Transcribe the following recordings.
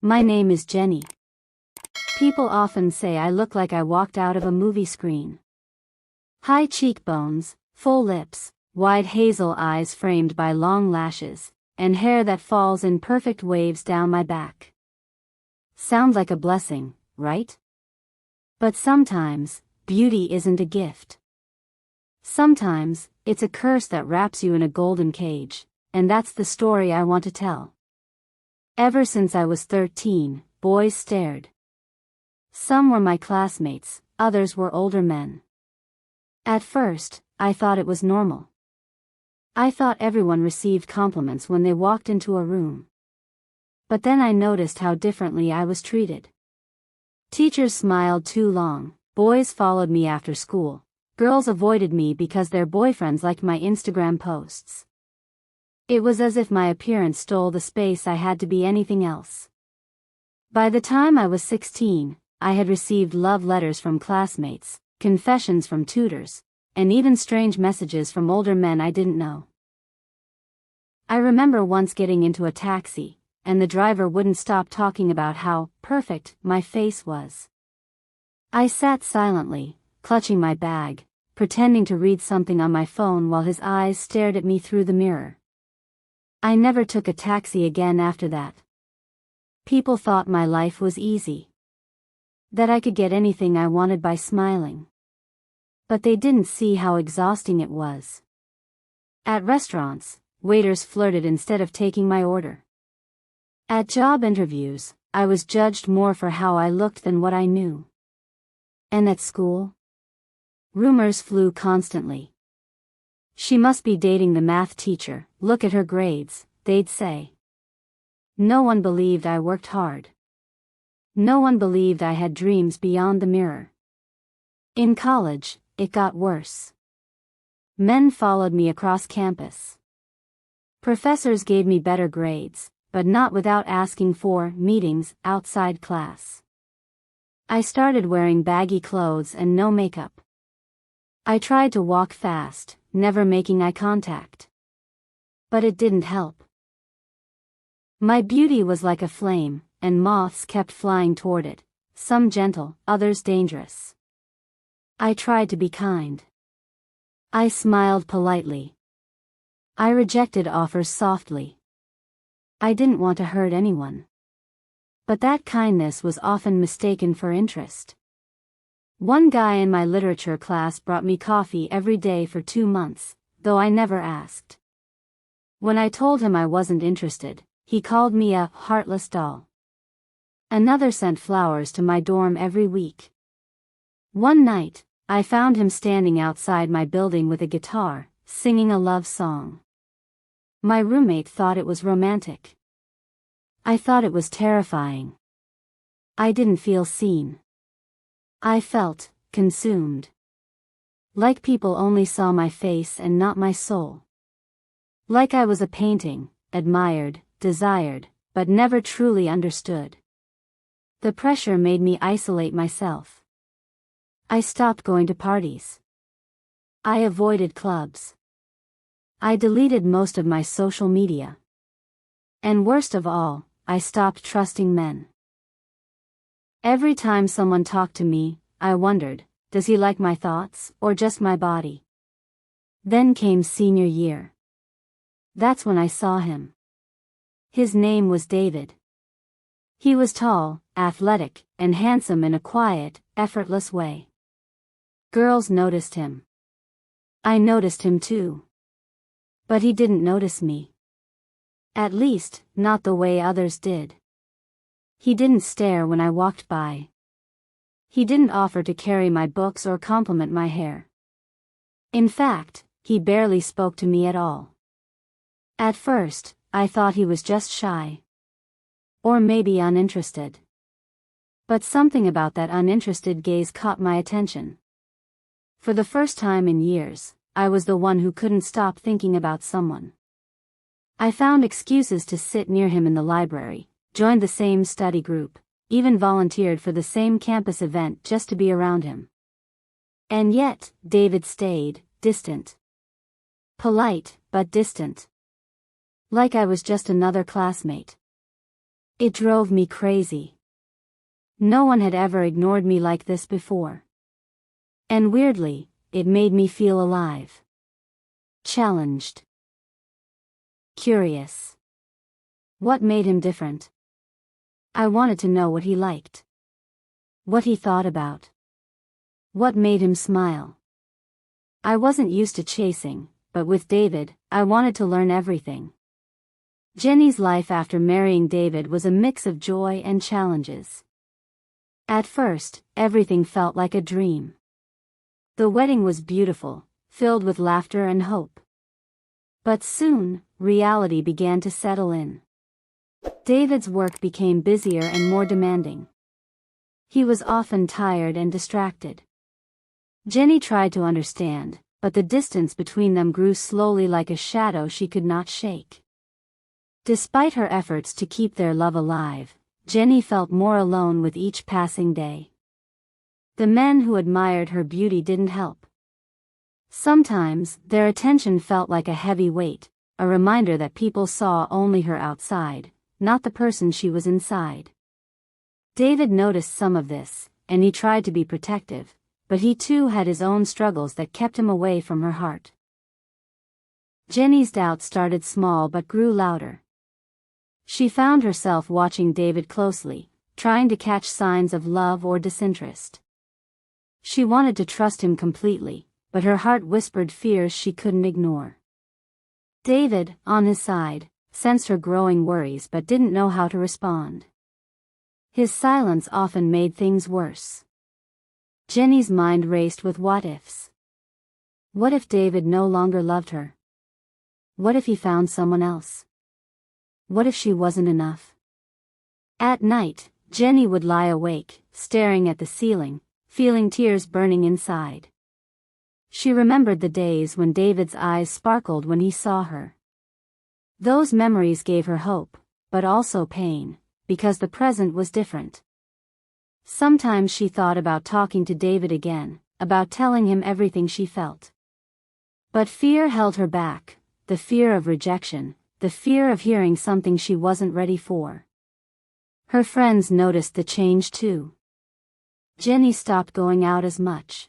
My name is Jenny. People often say I look like I walked out of a movie screen. High cheekbones, full lips, wide hazel eyes framed by long lashes, and hair that falls in perfect waves down my back. Sound like a blessing, right? But sometimes, beauty isn't a gift. Sometimes, it's a curse that wraps you in a golden cage, and that's the story I want to tell. Ever since I was 13, boys stared. Some were my classmates, others were older men. At first, I thought it was normal. I thought everyone received compliments when they walked into a room. But then I noticed how differently I was treated. Teachers smiled too long, boys followed me after school, girls avoided me because their boyfriends liked my Instagram posts. It was as if my appearance stole the space I had to be anything else. By the time I was 16, I had received love letters from classmates, confessions from tutors, and even strange messages from older men I didn't know. I remember once getting into a taxi, and the driver wouldn't stop talking about how perfect my face was. I sat silently, clutching my bag, pretending to read something on my phone while his eyes stared at me through the mirror. I never took a taxi again after that. People thought my life was easy. That I could get anything I wanted by smiling. But they didn't see how exhausting it was. At restaurants, waiters flirted instead of taking my order. At job interviews, I was judged more for how I looked than what I knew. And at school? Rumors flew constantly. She must be dating the math teacher, look at her grades, they'd say. No one believed I worked hard. No one believed I had dreams beyond the mirror. In college, it got worse. Men followed me across campus. Professors gave me better grades, but not without asking for meetings outside class. I started wearing baggy clothes and no makeup. I tried to walk fast, never making eye contact. But it didn't help. My beauty was like a flame, and moths kept flying toward it, some gentle, others dangerous. I tried to be kind. I smiled politely. I rejected offers softly. I didn't want to hurt anyone. But that kindness was often mistaken for interest. One guy in my literature class brought me coffee every day for 2 months, though I never asked. When I told him I wasn't interested, he called me a heartless doll. Another sent flowers to my dorm every week. One night, I found him standing outside my building with a guitar, singing a love song. My roommate thought it was romantic. I thought it was terrifying. I didn't feel seen. I felt consumed. Like people only saw my face and not my soul. Like I was a painting, admired, desired, but never truly understood. The pressure made me isolate myself. I stopped going to parties. I avoided clubs. I deleted most of my social media. And worst of all, I stopped trusting men. Every time someone talked to me, I wondered, does he like my thoughts, or just my body? Then came senior year. That's when I saw him. His name was David. He was tall, athletic, and handsome in a quiet, effortless way. Girls noticed him. I noticed him too. But he didn't notice me. At least, not the way others did. He didn't stare when I walked by. He didn't offer to carry my books or compliment my hair. In fact, he barely spoke to me at all. At first, I thought he was just shy. Or maybe uninterested. But something about that uninterested gaze caught my attention. For the first time in years, I was the one who couldn't stop thinking about someone. I found excuses to sit near him in the library, joined the same study group, even volunteered for the same campus event just to be around him. And yet, David stayed, distant. Polite, but distant. Like I was just another classmate. It drove me crazy. No one had ever ignored me like this before. And weirdly, it made me feel alive. Challenged. Curious. What made him different? I wanted to know what he liked. What he thought about. What made him smile. I wasn't used to chasing, but with David, I wanted to learn everything. Jenny's life after marrying David was a mix of joy and challenges. At first, everything felt like a dream. The wedding was beautiful, filled with laughter and hope. But soon, reality began to settle in. David's work became busier and more demanding. He was often tired and distracted. Jenny tried to understand, but the distance between them grew slowly like a shadow she could not shake. Despite her efforts to keep their love alive, Jenny felt more alone with each passing day. The men who admired her beauty didn't help. Sometimes, their attention felt like a heavy weight, a reminder that people saw only her outside, not the person she was inside. David noticed some of this, and he tried to be protective, but he too had his own struggles that kept him away from her heart. Jenny's doubts started small but grew louder. She found herself watching David closely, trying to catch signs of love or disinterest. She wanted to trust him completely, but her heart whispered fears she couldn't ignore. David, on his side, sensed her growing worries but didn't know how to respond. His silence often made things worse. Jenny's mind raced with what-ifs. What if David no longer loved her? What if he found someone else? What if she wasn't enough? At night, Jenny would lie awake, staring at the ceiling, feeling tears burning inside. She remembered the days when David's eyes sparkled when he saw her. Those memories gave her hope, but also pain, because the present was different. Sometimes she thought about talking to David again, about telling him everything she felt. But fear held her back, the fear of rejection, the fear of hearing something she wasn't ready for. Her friends noticed the change too. Jenny stopped going out as much.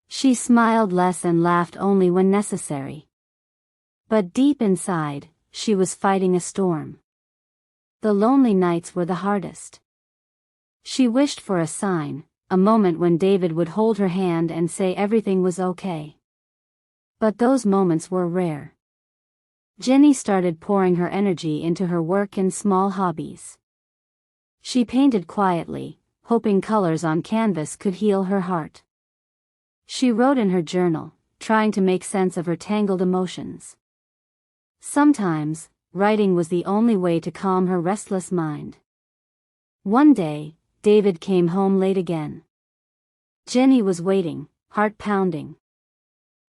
She smiled less and laughed only when necessary. But deep inside, she was fighting a storm. The lonely nights were the hardest. She wished for a sign, a moment when David would hold her hand and say everything was okay. But those moments were rare. Jenny started pouring her energy into her work and small hobbies. She painted quietly, hoping colors on canvas could heal her heart. She wrote in her journal, trying to make sense of her tangled emotions. Sometimes, writing was the only way to calm her restless mind. One day, David came home late again. Jenny was waiting, heart pounding.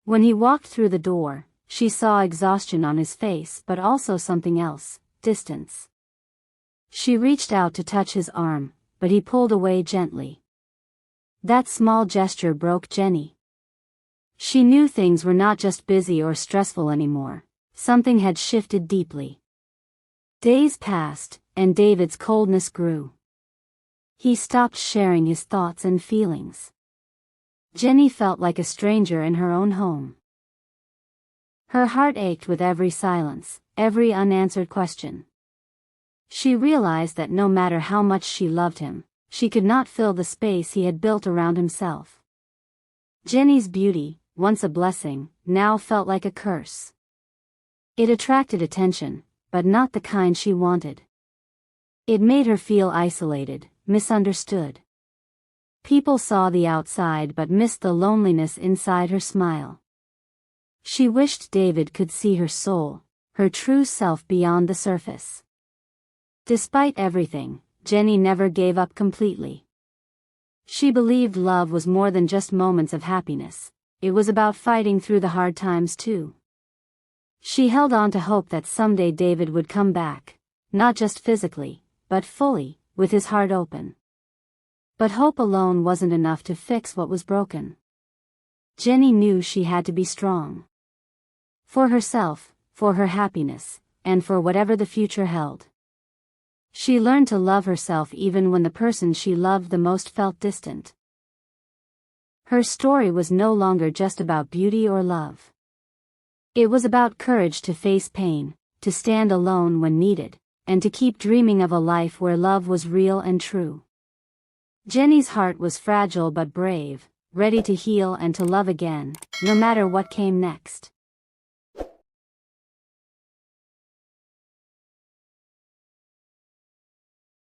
When he walked through the door, she saw exhaustion on his face but also something else, distance. She reached out to touch his arm, but he pulled away gently. That small gesture broke Jenny. She knew things were not just busy or stressful anymore, something had shifted deeply. Days passed, and David's coldness grew. He stopped sharing his thoughts and feelings. Jenny felt like a stranger in her own home. Her heart ached with every silence, every unanswered question. She realized that no matter how much she loved him, she could not fill the space he had built around himself. Jenny's beauty, once a blessing, now felt like a curse. It attracted attention, but not the kind she wanted. It made her feel isolated, misunderstood. People saw the outside but missed the loneliness inside her smile. She wished David could see her soul, her true self beyond the surface. Despite everything, Jenny never gave up completely. She believed love was more than just moments of happiness, it was about fighting through the hard times too. She held on to hope that someday David would come back, not just physically, but fully, with his heart open. But hope alone wasn't enough to fix what was broken. Jenny knew she had to be strong. For herself, for her happiness, and for whatever the future held. She learned to love herself even when the person she loved the most felt distant. Her story was no longer just about beauty or love. It was about courage to face pain, to stand alone when needed, and to keep dreaming of a life where love was real and true. Jenny's heart was fragile but brave, ready to heal and to love again, no matter what came next.